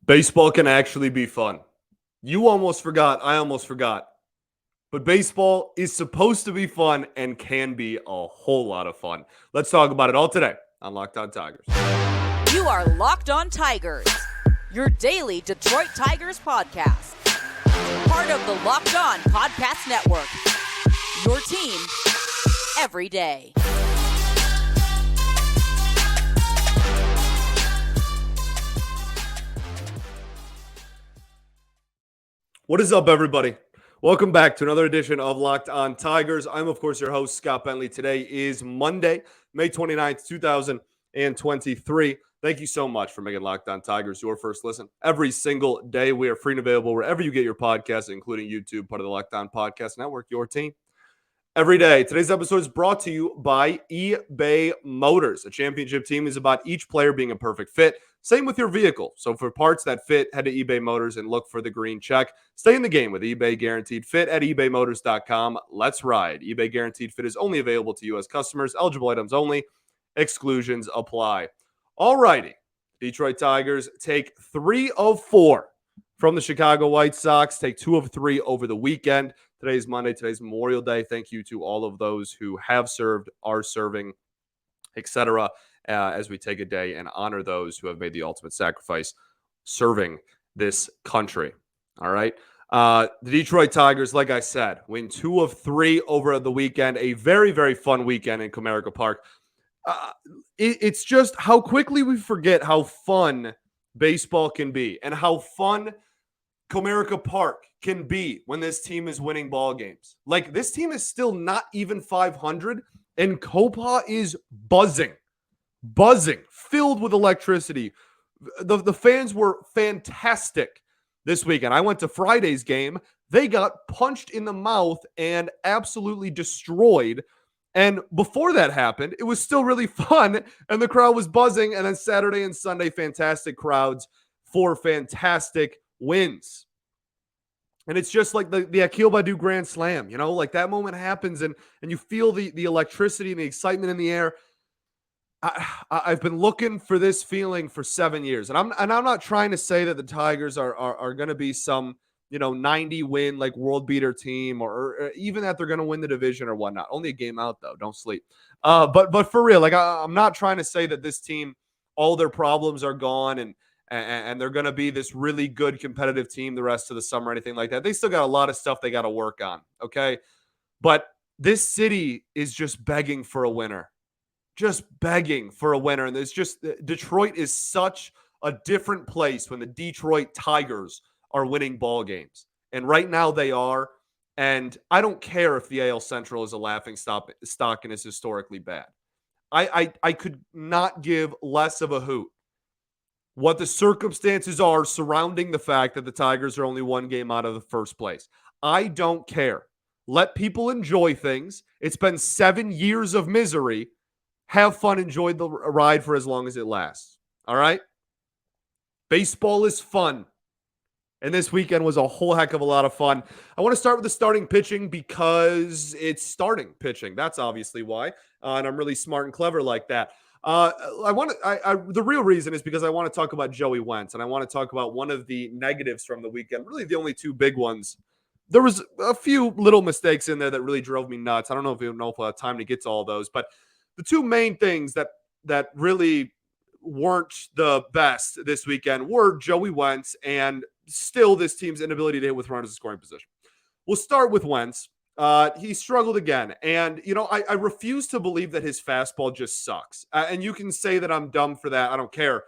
Baseball can actually be fun. You almost forgot. I almost forgot. But baseball is supposed to be fun and can be a whole lot of fun. Let's talk about it all today on Locked On Tigers. You are Locked On Tigers, your daily Detroit Tigers podcast. Part of the Locked On Podcast Network, your team every day. What is up, everybody? Welcome back to another edition of Locked On Tigers. I'm, of course, your host, Scott Bentley. Today is Monday, May 29th, 2023. Thank you so much for making Locked On Tigers your first listen every single day. We are free and available wherever you get your podcasts, including YouTube, part of the Locked On Podcast Network, your team every day. Today's episode is brought to you by eBay Motors. A championship team is about each player being a perfect fit. Same with your vehicle. So for parts that fit, head to eBay Motors and look for the green check. Stay in the game with eBay Guaranteed Fit at ebaymotors.com. Let's ride. eBay Guaranteed Fit is only available to U.S. customers. Eligible items only. Exclusions apply. All righty. Detroit Tigers take 3 of 4 from the Chicago White Sox. Take 2 of 3 over the weekend. Today's Monday. Today's Memorial Day. Thank you to all of those who have served, are serving, etc., as we take a day and honor those who have made the ultimate sacrifice serving this country. All right. The Detroit Tigers, like I said, win 2 of 3 over the weekend. A very, very fun weekend in Comerica Park. It's just how quickly we forget how fun baseball can be and how fun Comerica Park can be when this team is winning ball games. Like, this team is still not even 500, and Copa is buzzing, filled with electricity. The fans were fantastic this weekend. I went to Friday's game. They got punched in the mouth and absolutely destroyed. And before that happened, it was still really fun, and the crowd was buzzing. And then Saturday and Sunday, fantastic crowds for fantastic wins. And it's just like the Akil Baddoo Grand Slam, you know, like that moment happens and you feel the electricity and the excitement in the air. I've been looking for this feeling for 7 years, and I'm not trying to say that the Tigers are going to be some 90 win like world beater team or even that they're going to win the division or whatnot. Only a game out though, don't sleep. But for real, like I'm not trying to say that this team, all their problems are gone and they're going to be this really good competitive team the rest of the summer or anything like that. They still got a lot of stuff they got to work on. Okay, but this city is just begging for a winner. Just begging for a winner. And there's just Detroit is such a different place when the Detroit Tigers are winning ball games. And right now they are. And I don't care if the AL Central is a laughing stock and is historically bad. I could not give less of a hoot what the circumstances are surrounding the fact that the Tigers are only one game out of the first place. I don't care. Let people enjoy things. It's been 7 years of misery. Have fun, enjoy the ride for as long as it lasts. All right? Baseball is fun. And this weekend was a whole heck of a lot of fun. I want to start with the starting pitching because it's starting pitching. That's obviously why. And I'm really smart and clever like that. The real reason is because I want to talk about Joey Wentz, and I want to talk about one of the negatives from the weekend, really the only two big ones. There was a few little mistakes in there that really drove me nuts. I don't know if we'll have time to get to all those, but the two main things that really weren't the best this weekend were Joey Wentz and still this team's inability to hit with runners in scoring position. We'll start with Wentz. He struggled again. And, I refuse to believe that his fastball just sucks. And you can say that I'm dumb for that. I don't care.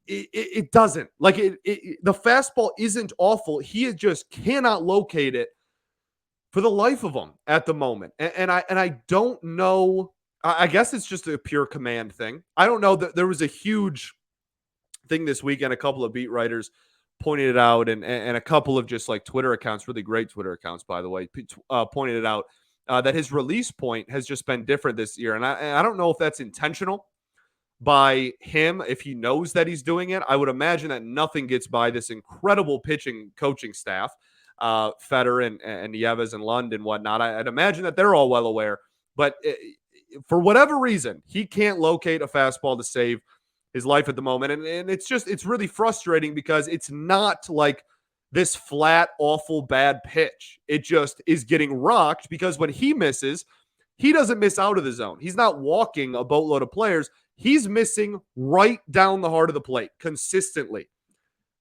It doesn't. Like, the fastball isn't awful. He just cannot locate it for the life of him at the moment. And I don't know. I guess it's just a pure command thing. I don't know. There was a huge thing this weekend. A couple of beat writers pointed it out, and a couple of just like Twitter accounts, really great Twitter accounts, by the way, pointed it out that his release point has just been different this year. And I don't know if that's intentional by him, if he knows that he's doing it. I would imagine that nothing gets by this incredible pitching coaching staff, Fetter and Nieves and Lund and whatnot. I'd imagine that they're all well aware. But for whatever reason, he can't locate a fastball to save his life at the moment. And it's really frustrating because it's not like this flat, awful, bad pitch. It just is getting rocked because when he misses, he doesn't miss out of the zone. He's not walking a boatload of players. He's missing right down the heart of the plate consistently.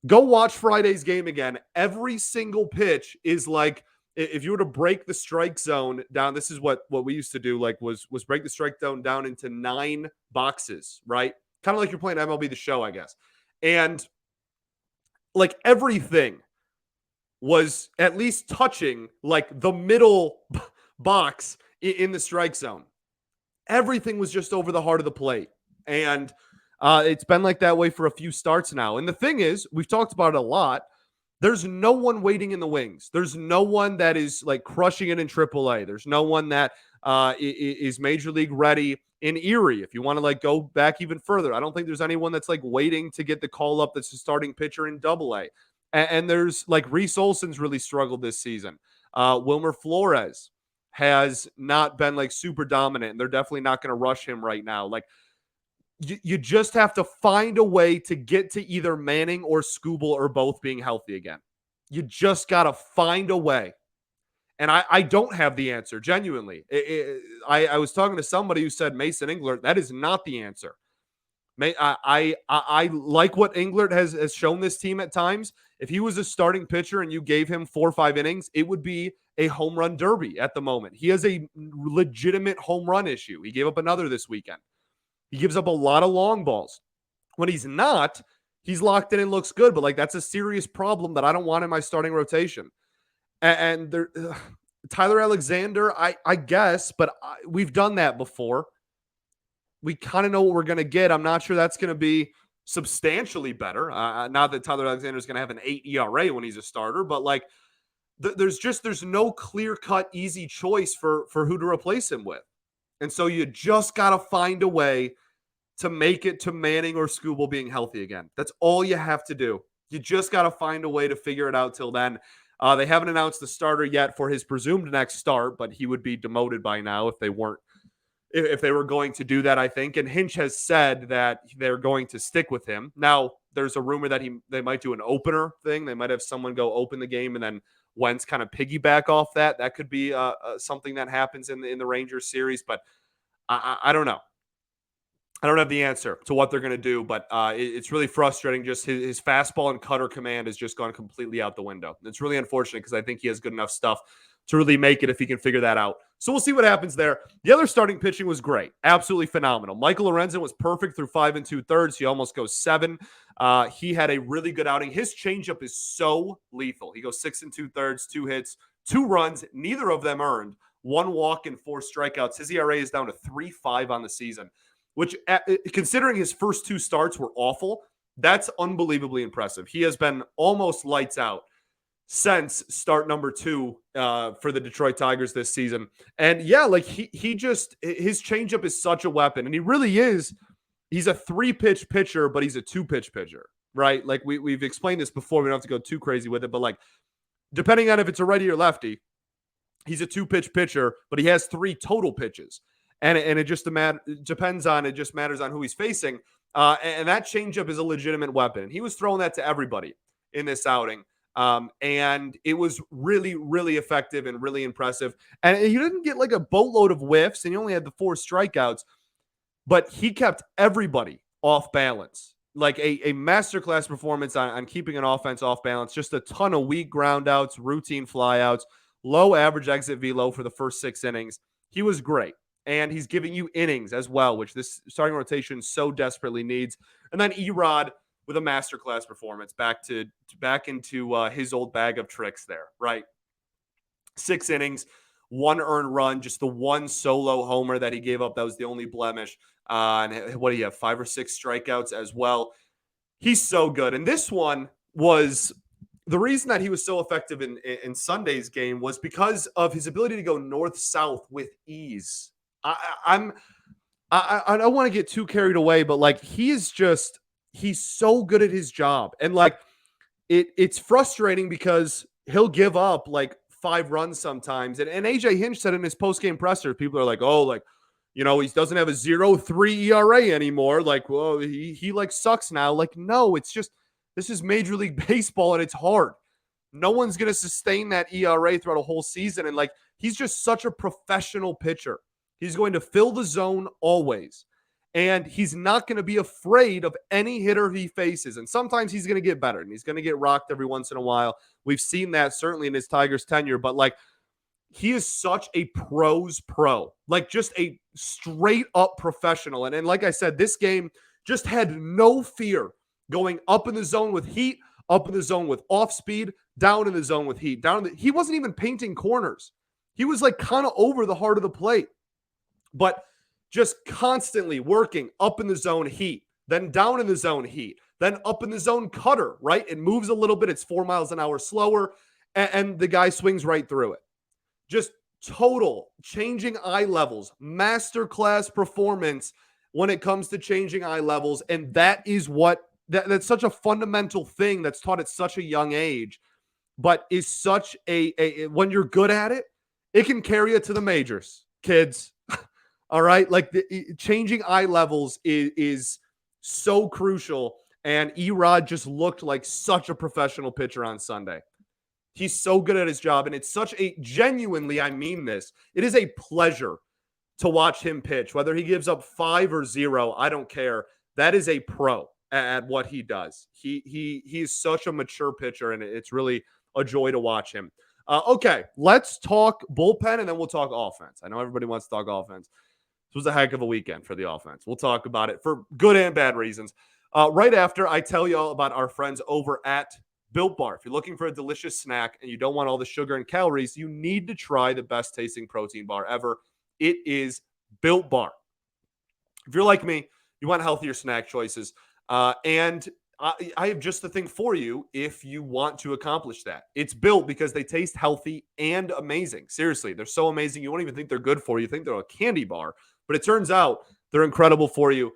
Go watch Friday's game again. Every single pitch is like, if you were to break the strike zone down, this is what we used to do, like was break the strike zone down into 9 boxes, right? Kind of like you're playing MLB The Show, I guess. And like everything was at least touching like the middle box in the strike zone. Everything was just over the heart of the plate. And it's been like that way for a few starts now. And the thing is, we've talked about it a lot. There's no one waiting in the wings. There's no one that is like crushing it in AAA. There's no one that is major league ready in Erie. If you want to like go back even further, I don't think there's anyone that's like waiting to get the call up that's a starting pitcher in AA. And there's like Reese Olson's really struggled this season. Wilmer Flores has not been like super dominant, and they're definitely not going to rush him right now. Like you just have to find a way to get to either Manning or Skubal or both being healthy again. You just got to find a way. And I don't have the answer, genuinely. I was talking to somebody who said Mason Englert. That is not the answer. I like what Englert has shown this team at times. If he was a starting pitcher and you gave him 4 or 5 innings, it would be a home run derby at the moment. He has a legitimate home run issue. He gave up another this weekend. He gives up a lot of long balls. When he's not, he's locked in and looks good, but like that's a serious problem that I don't want in my starting rotation. And there, Tyler Alexander, I guess, but we've done that before. We kind of know what we're going to get. I'm not sure that's going to be substantially better. Not that Tyler Alexander is going to have an 8 ERA when he's a starter, but like there's no clear-cut, easy choice for who to replace him with. And so you just got to find a way to make it to Manning or Skubal being healthy again. That's all you have to do. You just got to find a way to figure it out till then. They haven't announced the starter yet for his presumed next start, but he would be demoted by now if they were going to do that, I think. And Hinch has said that they're going to stick with him. Now, there's a rumor that they might do an opener thing. They might have someone go open the game and then Wentz kind of piggyback off that. That could be something that happens in the Rangers series, but I don't know. I don't have the answer to what they're going to do, but it's really frustrating. Just his fastball and cutter command has just gone completely out the window. It's really unfortunate because I think he has good enough stuff to really make it if he can figure that out. So we'll see what happens there. The other starting pitching was great. Absolutely phenomenal. Michael Lorenzen was perfect through 5 2/3. He almost goes 7. He had a really good outing. His changeup is so lethal. He goes 6 2/3, 2 hits, 2 runs, neither of them earned, 1 walk and 4 strikeouts. His ERA is down to 3.5 on the season, which considering his first 2 starts were awful, that's unbelievably impressive. He has been almost lights out since start number 2 for the Detroit Tigers this season. And yeah, like he just, his changeup is such a weapon. And he really is, he's a 3-pitch pitcher, but he's a 2-pitch pitcher, right? Like we've explained this before. We don't have to go too crazy with it, but like depending on if it's a righty or lefty, he's a 2-pitch pitcher, but he has 3 total pitches. And it just depends on, it just matters on who he's facing. And that changeup is a legitimate weapon. He was throwing that to everybody in this outing. And it was really, really effective and really impressive. And he didn't get like a boatload of whiffs, and he only had the 4 strikeouts, but he kept everybody off balance. Like a masterclass performance on keeping an offense off balance. Just a ton of weak groundouts, routine flyouts, low average exit velo for the first 6 innings. He was great. And he's giving you innings as well, which this starting rotation so desperately needs. And then Erod with a masterclass performance back into his old bag of tricks there, right? 6 innings, 1 earned run, just the 1 solo homer that he gave up. That was the only blemish. And what do you have, 5 or 6 strikeouts as well? He's so good. And this one was the reason that he was so effective in Sunday's game was because of his ability to go north-south with ease. I don't want to get too carried away, but like he's so good at his job. And like it's frustrating because he'll give up like 5 runs sometimes. And AJ Hinch said in his post-game presser, people are like, oh, like He doesn't have a 0.3 ERA anymore. Like, well, he like sucks now. Like, no, it's just this is Major League Baseball and it's hard. No one's going to sustain that ERA throughout a whole season. And like, he's just such a professional pitcher. He's going to fill the zone always. And he's not going to be afraid of any hitter he faces. And sometimes he's going to get better and he's going to get rocked every once in a while. We've seen that certainly in his Tigers tenure. But like, he is such a pro's pro, like just a straight up professional. And like I said, this game just had no fear going up in the zone with heat, up in the zone with off speed, down in the zone with heat. He wasn't even painting corners. He was like kind of over the heart of the plate, but just constantly working up in the zone heat, then down in the zone heat, then up in the zone cutter, right? It moves a little bit. It's 4 miles an hour slower, and the guy swings right through it. Just total changing eye levels, masterclass performance when it comes to changing eye levels. And that is that's such a fundamental thing that's taught at such a young age, but is such a when you're good at it, it can carry you to the majors, kids. All right. Like changing eye levels is so crucial. And Erod just looked like such a professional pitcher on Sunday. He's so good at his job, and it's such a genuinely, I mean this, it is a pleasure to watch him pitch. Whether he gives up 5 or 0, I don't care. That is a pro at what he does. He is such a mature pitcher, and it's really a joy to watch him. Okay, let's talk bullpen, and then we'll talk offense. I know everybody wants to talk offense. This was a heck of a weekend for the offense. We'll talk about it for good and bad reasons. Right after I tell you all about our friends over at Built Bar. If you're looking for a delicious snack and you don't want all the sugar and calories, you need to try the best tasting protein bar ever. It is Built Bar. If you're like me, you want healthier snack choices. And I have just the thing for you if you want to accomplish that. It's built because they taste healthy and amazing. Seriously, they're so amazing. You won't even think they're good for you. You think they're a candy bar. But it turns out they're incredible for you.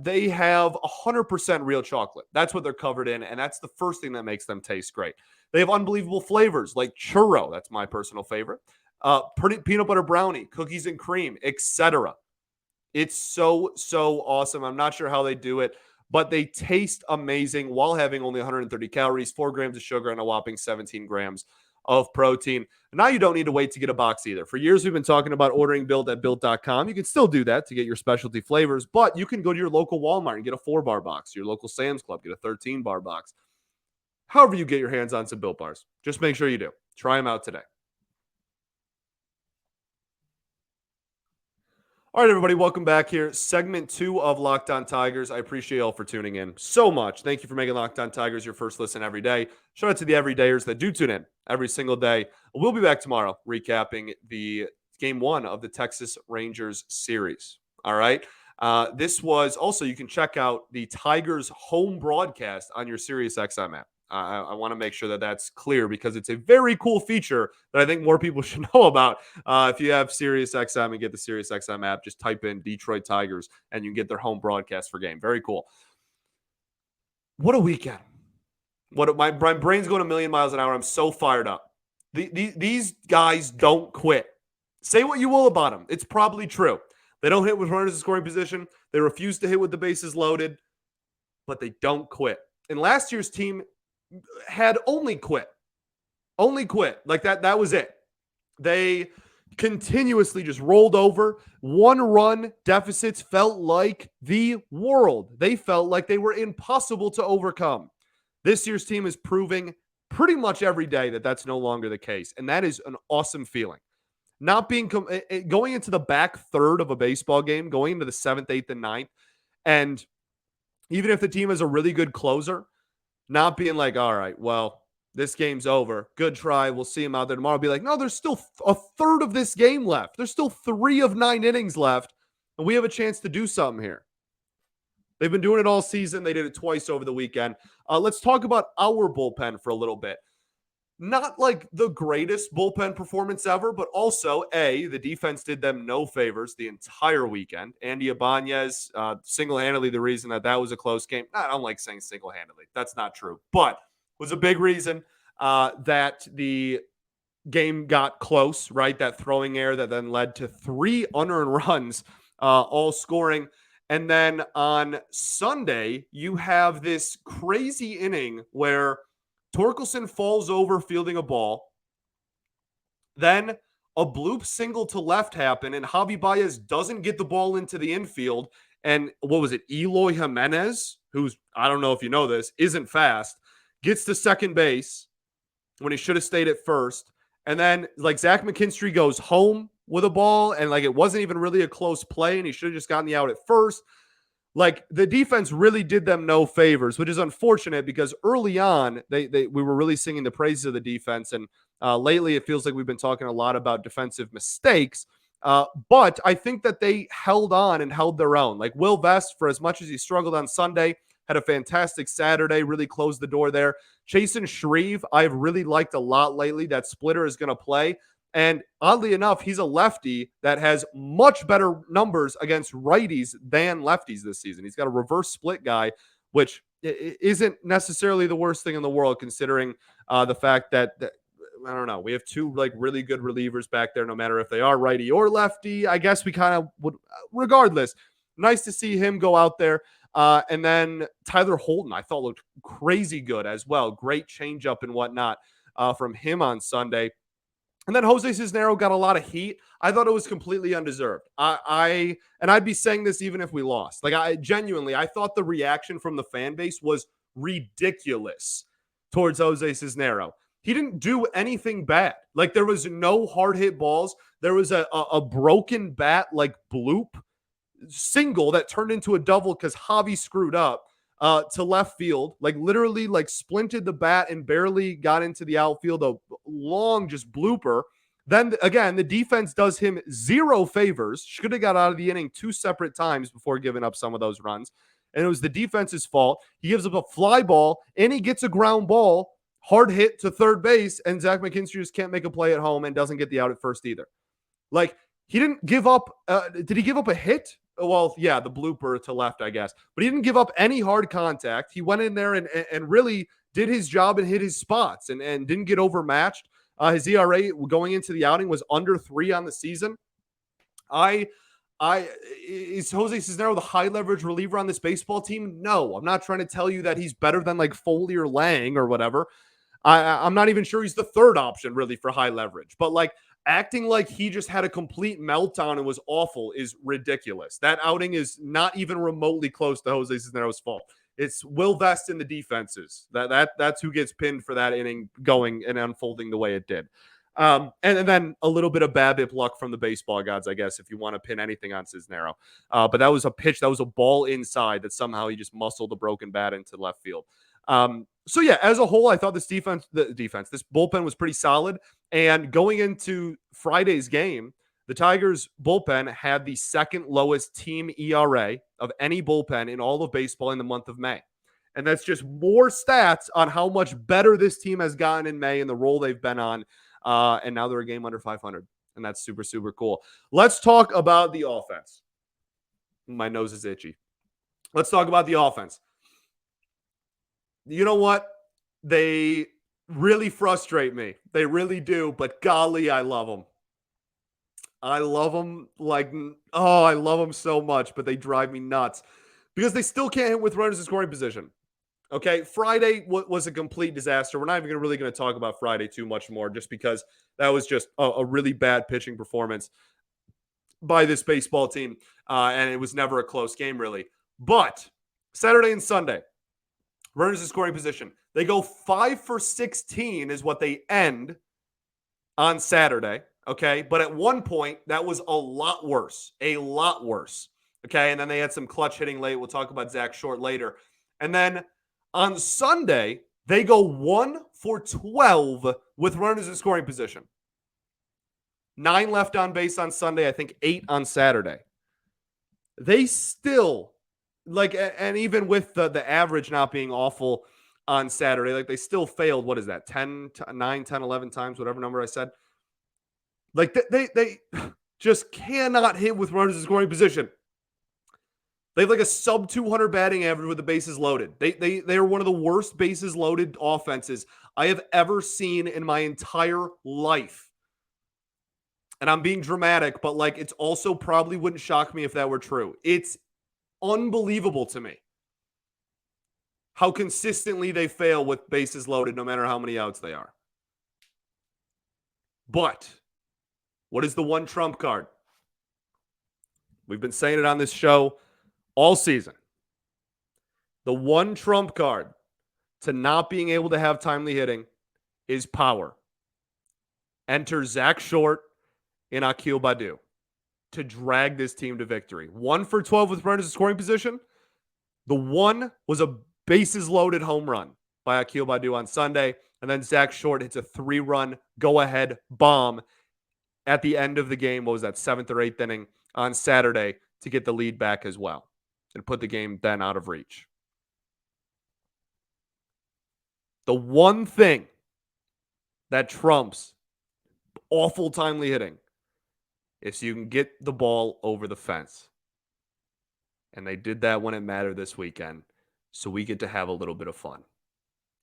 They have 100% real chocolate. That's what they're covered in, and that's the first thing that makes them taste great. They have unbelievable flavors like churro. That's my personal favorite. Peanut butter brownie, cookies and cream, etc. It's so awesome. I'm not sure how they do it, but they taste amazing while having only 130 calories, 4 grams of sugar, and a whopping 17 grams of protein. Now you don't need to wait to get a box either. For years, we've been talking about ordering Built at Built.com. You can still do that to get your specialty flavors, but you can go to your local Walmart and get a 4-bar box. Your local Sam's Club, get a 13-bar box. However you get your hands on some Built Bars, just make sure you do. Try them out today. All right, everybody, welcome back here. Segment 2 of Locked On Tigers. I appreciate y'all for tuning in so much. Thank you for making Locked On Tigers your first listen every day. Shout out to the everydayers that do tune in every single day. We'll be back tomorrow recapping the Game 1 of the Texas Rangers series. All right. This was also, you can check out the Tigers home broadcast on your SiriusXM app. I want to make sure that that's clear because it's a very cool feature that I think more people should know about. If you have SiriusXM and get the SiriusXM app, just type in Detroit Tigers and you can get their home broadcast for game. Very cool. What a weekend. My brain's going a million miles an hour. I'm so fired up. These guys don't quit. Say what you will about them. It's probably true. They don't hit with runners in scoring position. They refuse to hit with the bases loaded, but they don't quit. And last year's team had only quit. Like that was it. They continuously just rolled over. 1-run deficits felt like the world. They felt like they were impossible to overcome. This year's team is proving pretty much every day that that's no longer the case. And that is an awesome feeling. Not being going into the back third of a baseball game, going into the 7th, 8th, and 9th. And even if the team is a really good closer, not being like, all right, well, this game's over. Good try. We'll see him out there tomorrow. Be like, no, there's still a third of this game left. There's still 3 of 9 innings left, and we have a chance to do something here. They've been doing it all season. They did it twice over the weekend. Let's talk about our bullpen for a little bit. Not like the greatest bullpen performance ever, but also, the defense did them no favors the entire weekend. Andy Ibanez, single-handedly the reason that was a close game. I don't like saying single-handedly. That's not true. But was a big reason that the game got close, right? That throwing error that then led to 3 unearned runs all scoring. And then on Sunday, you have this crazy inning where Torkelson falls over fielding a ball. Then a bloop single to left happened, and Javi Baez doesn't get the ball into the infield. And what was it? Eloy Jimenez, who's, I don't know if you know this, isn't fast, gets to second base when he should have stayed at first. And then like Zach McKinstry goes home with a ball, and like it wasn't even really a close play, and he should have just gotten the out at first. Like the defense really did them no favors, which is unfortunate because early on we were really singing the praises of the defense, and lately it feels like we've been talking a lot about defensive mistakes. But I think that they held on and held their own. Like Will Vest, for as much as he struggled on Sunday, had a fantastic Saturday, really closed the door there. Chasen Shreve, I've really liked a lot lately. That splitter is going to play. And oddly enough, he's a lefty that has much better numbers against righties than lefties this season. He's got a reverse split guy, which isn't necessarily the worst thing in the world, considering the fact that I don't know, we have two like really good relievers back there, no matter if they are righty or lefty. I guess we kind of would, regardless. Nice to see him go out there. And then Tyler Holton, I thought looked crazy good as well. Great changeup and whatnot from him on Sunday. And then Jose Cisnero got a lot of heat. I thought it was completely undeserved. And I'd be saying this even if we lost. Like I thought the reaction from the fan base was ridiculous towards Jose Cisnero. He didn't do anything bad. Like there was no hard hit balls. There was a broken bat like bloop single that turned into a double because Javi screwed up to left field, like literally like splinted the bat and barely got into the outfield, a long just blooper. Then again, the defense does him zero favors. Should have got out of the inning 2 separate times before giving up some of those runs. And it was the defense's fault. He gives up a fly ball and he gets a ground ball, hard hit to third base, and Zach McKinstry just can't make a play at home and doesn't get the out at first either. Like he didn't give up. Did he give up a hit? Well, yeah, the blooper to left, I guess. But he didn't give up any hard contact. He went in there and really did his job and hit his spots and didn't get overmatched. His ERA going into the outing was under 3 on the season. Is Jose Cisnero the high leverage reliever on this baseball team? No, I'm not trying to tell you that he's better than like Foley or Lang or whatever. I'm not even sure he's the third option really for high leverage, but like acting like he just had a complete meltdown and was awful is ridiculous. That outing is not even remotely close to Jose Cisnero's fault. It's Will Vest in the defenses. That's who gets pinned for that inning going and unfolding the way it did. And then a little bit of BABIP luck from the baseball gods, I guess, if you want to pin anything on Cisnero. But that was a pitch, that was a ball inside that somehow he just muscled a broken bat into left field. So yeah, as a whole, I thought this bullpen was pretty solid. And going into Friday's game, the Tigers bullpen had the second lowest team ERA of any bullpen in all of baseball in the month of May. And that's just more stats on how much better this team has gotten in May and the role they've been on. And now they're a game under 500. And that's super, super cool. Let's talk about the offense. My nose is itchy. Let's talk about the offense. You know what? They really frustrate me. They really do. But golly, I love them. I love them I love them so much, but they drive me nuts because they still can't hit with runners in scoring position. Okay, Friday was a complete disaster. We're not even really going to talk about Friday too much more just because that was just a really bad pitching performance by this baseball team, and it was never a close game, really. But Saturday and Sunday, runners in scoring position. They go 5 for 16 is what they end on Saturday, okay? But at one point, that was a lot worse. Okay? And then they had some clutch hitting late. We'll talk about Zach Short later. And then on Sunday, they go 1 for 12 with runners in scoring position. 9 left on base on Sunday, I think 8 on Saturday. They still, and even with the average not being awful on Saturday, they still failed, what is that, 9, 10, 11 times, whatever number I said. They just cannot hit with runners in scoring position. They have a sub 200 batting average with the bases loaded. They are one of the worst bases loaded offenses I have ever seen in my entire life. And I'm being dramatic, but like it's also probably wouldn't shock me if that were true. It's unbelievable to me how consistently they fail with bases loaded, no matter how many outs they are. But what is the one trump card? We've been saying it on this show all season. The one trump card to not being able to have timely hitting is power. Enter Zach Short and Akil Baddoo to drag this team to victory. 1 for 12 with runners in scoring position. The one was a bases loaded home run by Akil Baddoo on Sunday. And then Zach Short hits a 3-run go-ahead bomb at the end of the game. What was that, 7th or 8th inning on Saturday to get the lead back as well and put the game then out of reach. The one thing that trumps awful timely hitting is you can get the ball over the fence. And they did that when it mattered this weekend. So we get to have a little bit of fun.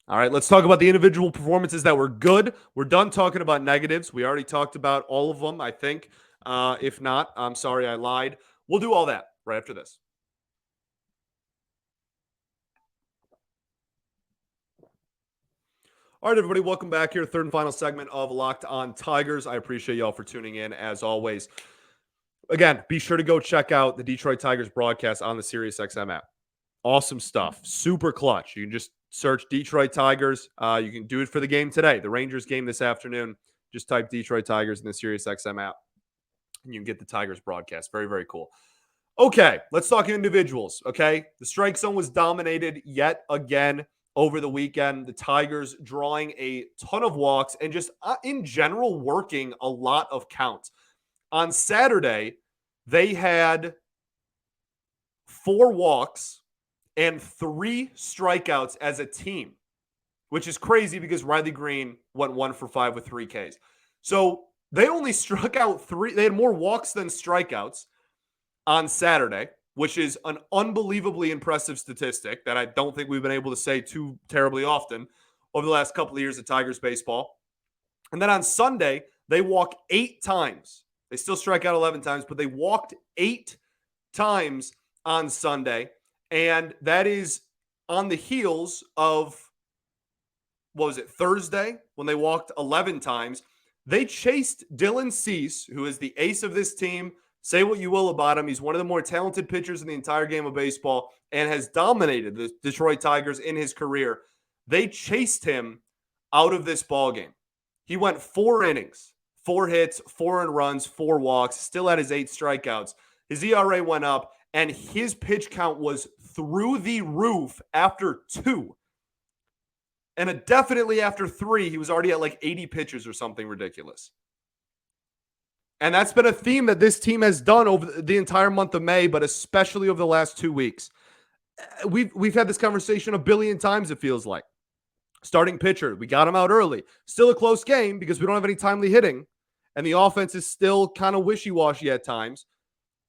All right, let's talk about the individual performances that were good. We're done talking about negatives. We already talked about all of them, I think. If not, I'm sorry I lied. We'll do all that right after this. All right, everybody, welcome back here. Third and final segment of Locked On Tigers. I appreciate y'all for tuning in, as always. Again, be sure to go check out the Detroit Tigers broadcast on the SiriusXM app. Awesome stuff. Super clutch. You can just search Detroit Tigers. You can do it for the game today, the Rangers game this afternoon. Just type Detroit Tigers in the SiriusXM app, and you can get the Tigers broadcast. Very, very cool. Okay, let's talk individuals, okay? The strike zone was dominated yet again over the weekend. The Tigers drawing a ton of walks and just in general working a lot of counts. On Saturday, they had 4 walks and 3 strikeouts as a team, which is crazy because Riley Green went 1 for 5 with 3 Ks. So they only struck out 3. They had more walks than strikeouts on Saturday, which is an unbelievably impressive statistic that I don't think we've been able to say too terribly often over the last couple of years of Tigers baseball. And then on Sunday, they walk 8 times. They still strike out 11 times, but they walked 8 times on Sunday. And that is on the heels of, what was it, Thursday, when they walked 11 times. They chased Dylan Cease, who is the ace of this team. Say what you will about him. He's one of the more talented pitchers in the entire game of baseball and has dominated the Detroit Tigers in his career. They chased him out of this ballgame. He went 4 innings, 4 hits, 4 earned runs, 4 walks, still had his 8 strikeouts. His ERA went up, and his pitch count was through the roof after 2. And definitely after 3, he was already at like 80 pitches or something ridiculous. And that's been a theme that this team has done over the entire month of May, but especially over the last 2 weeks. We've had this conversation a billion times, it feels like. Starting pitcher, we got him out early. Still a close game because we don't have any timely hitting. And the offense is still kind of wishy-washy at times.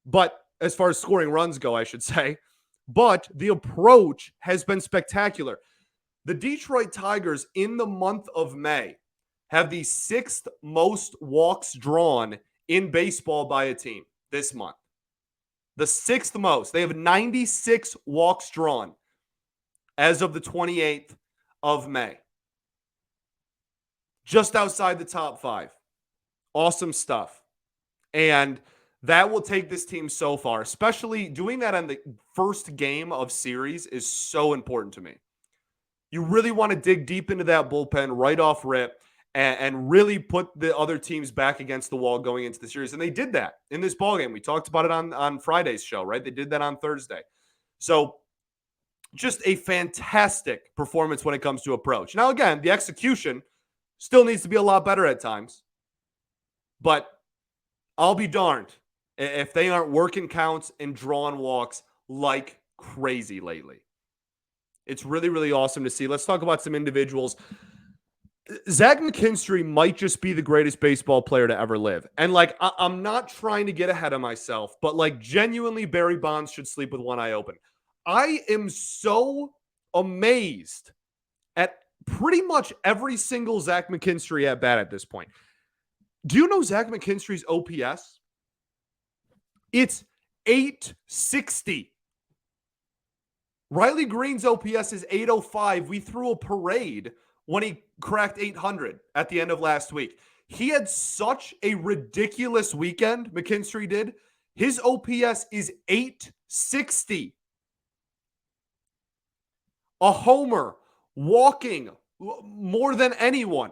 But as far as scoring runs go, I should say. But the approach has been spectacular. The Detroit Tigers in the month of May have the 6th most walks drawn in baseball by a team this month. The 6th most. They have 96 walks drawn as of the 28th of May. Just outside the top 5. Awesome stuff. And that will take this team so far, especially doing that on the first game of series is so important to me. You really want to dig deep into that bullpen right off rip and really put the other teams back against the wall going into the series. And they did that in this ballgame. We talked about it on Friday's show, right? They did that on Thursday. So just a fantastic performance when it comes to approach. Now, again, the execution still needs to be a lot better at times. But I'll be darned if they aren't working counts and drawing walks like crazy lately. It's really, really awesome to see. Let's talk about some individuals. Zach McKinstry might just be the greatest baseball player to ever live. And like, I'm not trying to get ahead of myself, but like genuinely Barry Bonds should sleep with one eye open. I am so amazed at pretty much every single Zach McKinstry at bat at this point. Do you know Zach McKinstry's OPS? It's 860. Riley Green's OPS is 805. We threw a parade when he cracked 800 at the end of last week. He had such a ridiculous weekend, McKinstry did. His OPS is 860. A homer, walking more than anyone.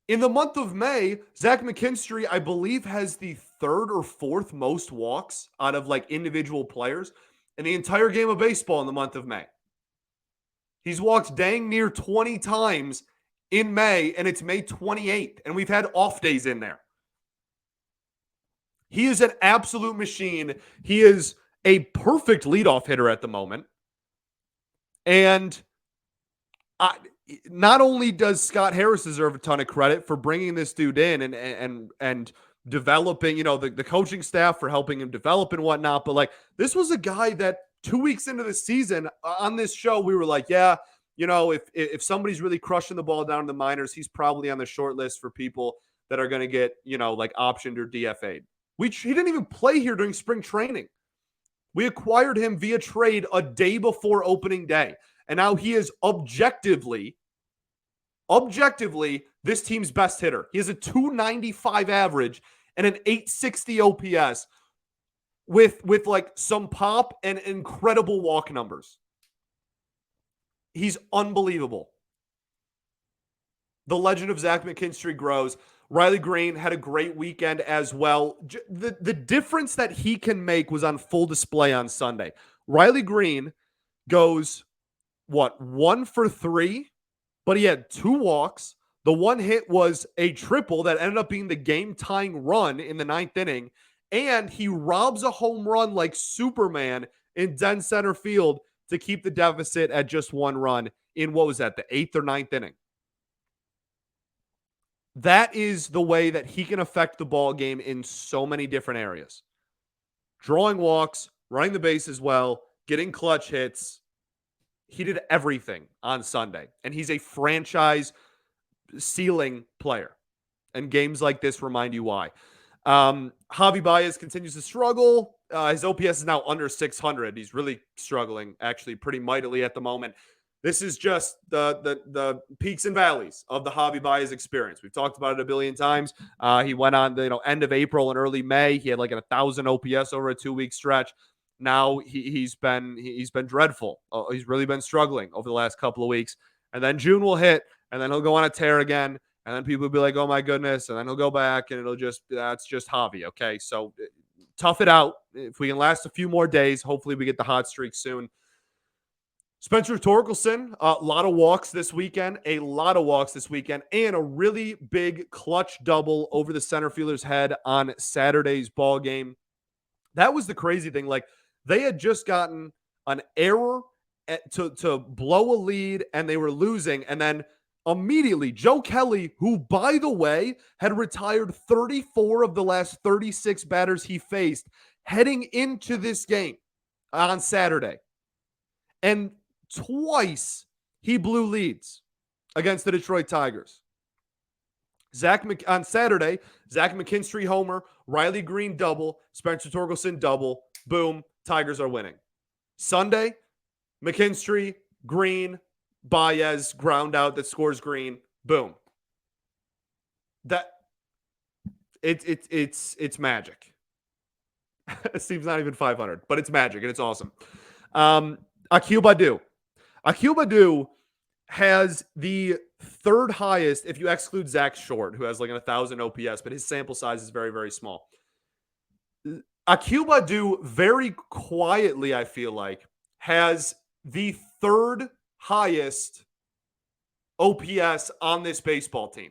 In the month of May, Zach McKinstry, I believe, has the third or fourth most walks out of like individual players in the entire game of baseball in the month of May. He's walked dang near 20 times in May, and it's May 28th, and we've had off days in there. He is an absolute machine. He is a perfect leadoff hitter at the moment. And not only does Scott Harris deserve a ton of credit for bringing this dude in and developing, the coaching staff for helping him develop and whatnot, but like this was a guy that 2 weeks into the season on this show, we were like, yeah, if somebody's really crushing the ball down in the minors, he's probably on the short list for people that are going to get, like optioned or DFA'd. He didn't even play here during spring training. We acquired him via trade a day before opening day. And now he is objectively this team's best hitter. He has a 295 average and an 860 OPS with like some pop and incredible walk numbers. He's unbelievable. The legend of Zach McKinstry grows. Riley Green had a great weekend as well. The difference that he can make was on full display on Sunday. Riley Green goes, 1 for 3, but he had 2 walks. The one hit was a triple that ended up being the game-tying run in the 9th inning, and he robs a home run like Superman in dead center field to keep the deficit at just 1 run in, what was that, the 8th or 9th inning. That is the way that he can affect the ball game in so many different areas. Drawing walks, running the bases well, getting clutch hits. He did everything on Sunday, and he's a franchise ceiling player. And games like this remind you why. Javi Baez continues to struggle. His OPS is now under 600. He's really struggling, actually, pretty mightily at the moment. This is just the peaks and valleys of the Javi Baez experience. We've talked about it a billion times. He went on the end of April and early May. He had like 1,000 OPS over a 2-week stretch. Now he's been dreadful. He's really been struggling over the last couple of weeks. And then June will hit, and then he'll go on a tear again. And then people will be like, "Oh my goodness!" And then he'll go back, and that's just Javi. Okay, so tough it out. If we can last a few more days, hopefully we get the hot streak soon. Spencer Torkelson, a lot of walks this weekend, and a really big clutch double over the center fielder's head on Saturday's ball game. That was the crazy thing. Like, they had just gotten an error to blow a lead, and they were losing. And then immediately, Joe Kelly, who, by the way, had retired 34 of the last 36 batters he faced heading into this game on Saturday. And twice he blew leads against the Detroit Tigers. On Saturday, Zach McKinstry homer, Riley Green double, Spencer Torkelson double. Boom, Tigers are winning. Sunday, McKinstry, Green, Baez ground out that scores Green. Boom. It's magic. It seems not even 500, but it's magic and it's awesome. Akil Baddoo has the third highest, if you exclude Zach Short, who has like 1,000 OPS, but his sample size is very, very small. Akil Baddoo very quietly, I feel like, has the third highest OPS on this baseball team.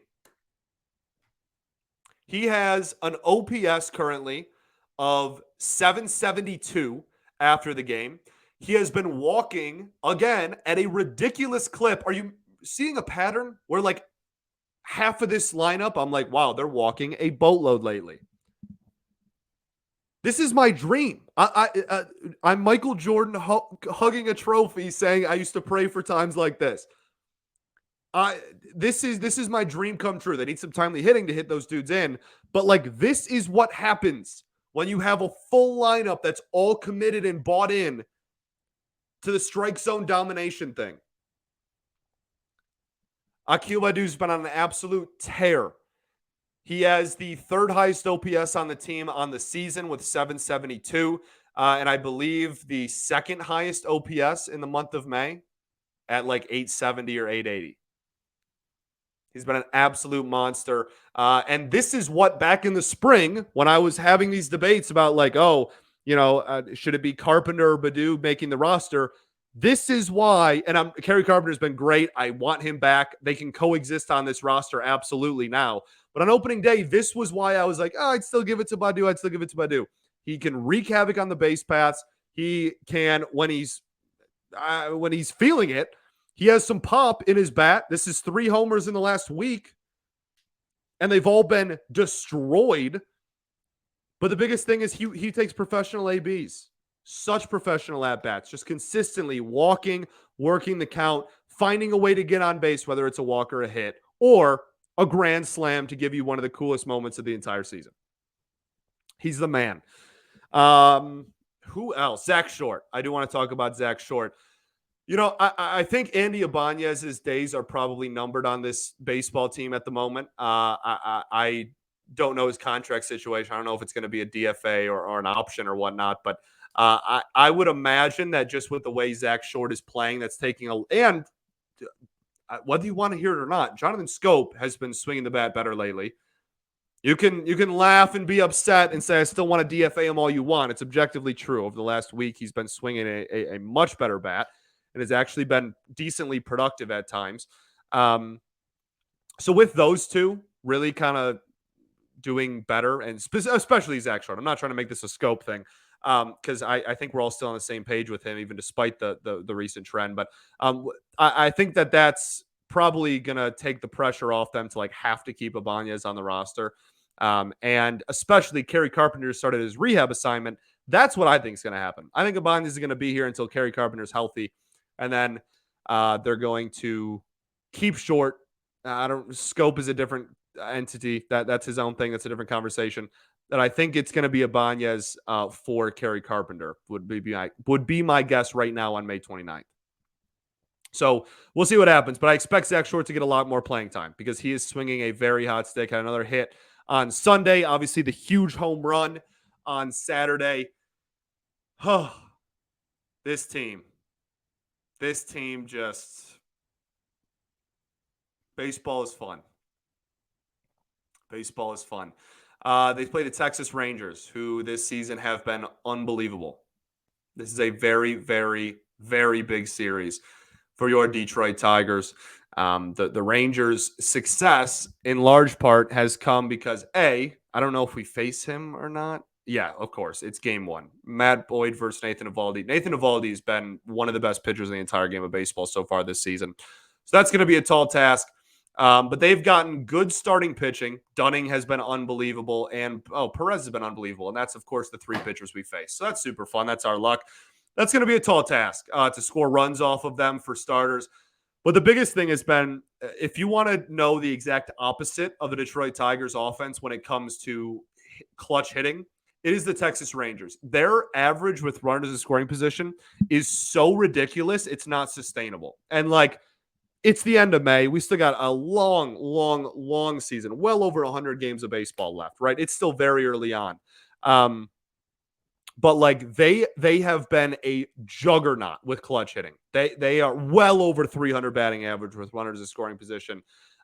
He has an OPS currently of 772 after the game. He has been walking, again, at a ridiculous clip. Are you seeing a pattern where, like, half of this lineup, I'm like, wow, they're walking a boatload lately? This is my dream. I'm Michael Jordan hugging a trophy saying I used to pray for times like this. This is my dream come true. They need some timely hitting to hit those dudes in. But like, this is what happens when you have a full lineup that's all committed and bought in to the strike zone domination thing. Akil Badu's been on an absolute tear. He has the third highest OPS on the team on the season with 772. And I believe the second highest OPS in the month of May at like 870 or 880. He's been an absolute monster. And this is what back in the spring, when I was having these debates about like, should it be Carpenter or Badu making the roster? This is why, and Kerry Carpenter's been great. I want him back. They can coexist on this roster absolutely now. But on opening day, this was why I was like, I'd still give it to Badu. He can wreak havoc on the base paths. He can, when he's feeling it, he has some pop in his bat. This is 3 homers in the last week, and they've all been destroyed. But the biggest thing is he takes professional ABs. Such professional at-bats, just consistently walking, working the count, finding a way to get on base, whether it's a walk or a hit, or a grand slam to give you one of the coolest moments of the entire season. He's the man. Who else? Zach Short. I do want to talk about Zach Short. I think Andy Ibanez's days are probably numbered on this baseball team at the moment. I don't know his contract situation. I don't know if it's going to be a DFA or an option or whatnot, but I would imagine that just with the way Zach Short is playing, that's taking and whether you want to hear it or not, Jonathan Scope has been swinging the bat better lately. You can laugh and be upset and say, I still want to DFA him all you want. It's objectively true. Over the last week, he's been swinging a much better bat and has actually been decently productive at times. So with those two really kind of doing better, and especially Zach Short, I'm not trying to make this a Scope thing, because I think we're all still on the same page with him, even despite the recent trend. But I think that's probably going to take the pressure off them to like have to keep Ibanez on the roster. And especially Kerry Carpenter started his rehab assignment. That's what I think is going to happen. I think Ibanez is going to be here until Kerry Carpenter's healthy. And then they're going to keep Short. Scope is a different entity. That's his own thing. That's a different conversation. That I think it's going to be Ibanez for Kerry Carpenter would be my guess right now on May 29th. So we'll see what happens. But I expect Zach Short to get a lot more playing time because he is swinging a very hot stick. Had another hit on Sunday. Obviously, the huge home run on Saturday. This team just... Baseball is fun. Baseball is fun. They play the Texas Rangers, who this season have been unbelievable. This is a very, very, very big series for your Detroit Tigers. The Rangers' success, in large part, has come because, I don't know if we face him or not. Yeah, of course. It's game 1. Matt Boyd versus Nathan Eovaldi. Nathan Eovaldi has been one of the best pitchers in the entire game of baseball so far this season. So that's going to be a tall task. But they've gotten good starting pitching. Dunning has been unbelievable, and Perez has been unbelievable. And that's, of course, the 3 pitchers we face. So that's super fun. That's our luck. That's going to be a tall task to score runs off of them for starters. But the biggest thing has been, if you want to know the exact opposite of the Detroit Tigers offense when it comes to clutch hitting, it is the Texas Rangers. Their average with runners in scoring position is so ridiculous, it's not sustainable. And it's the end of May. We still got a long, long, long season, well over 100 games of baseball left, right? It's still very early on. But they have been a juggernaut with clutch hitting. They are well over 300 batting average with runners in scoring position.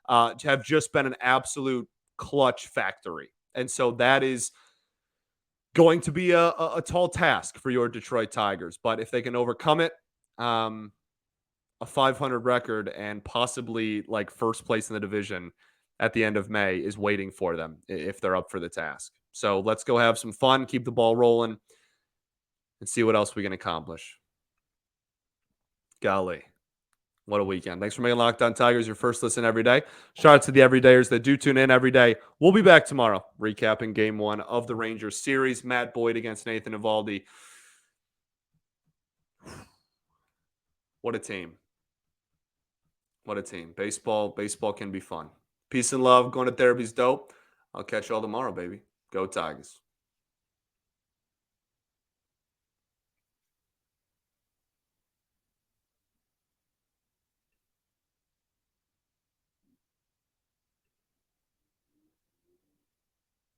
Have just been an absolute clutch factory. And so that is going to be a tall task for your Detroit Tigers. But if they can overcome it, a 500 record and possibly first place in the division at the end of May is waiting for them if they're up for the task. So let's go have some fun, keep the ball rolling, and see what else we can accomplish. Golly, what a weekend. Thanks for making Locked On Tigers your first listen every day. Shout out to the everydayers that do tune in every day. We'll be back tomorrow recapping game 1 of the Rangers series. Matt Boyd against Nathan Eovaldi. What a team. What a team. Baseball can be fun. Peace and love. Going to therapy's dope. I'll catch you all tomorrow, baby. Go Tigers.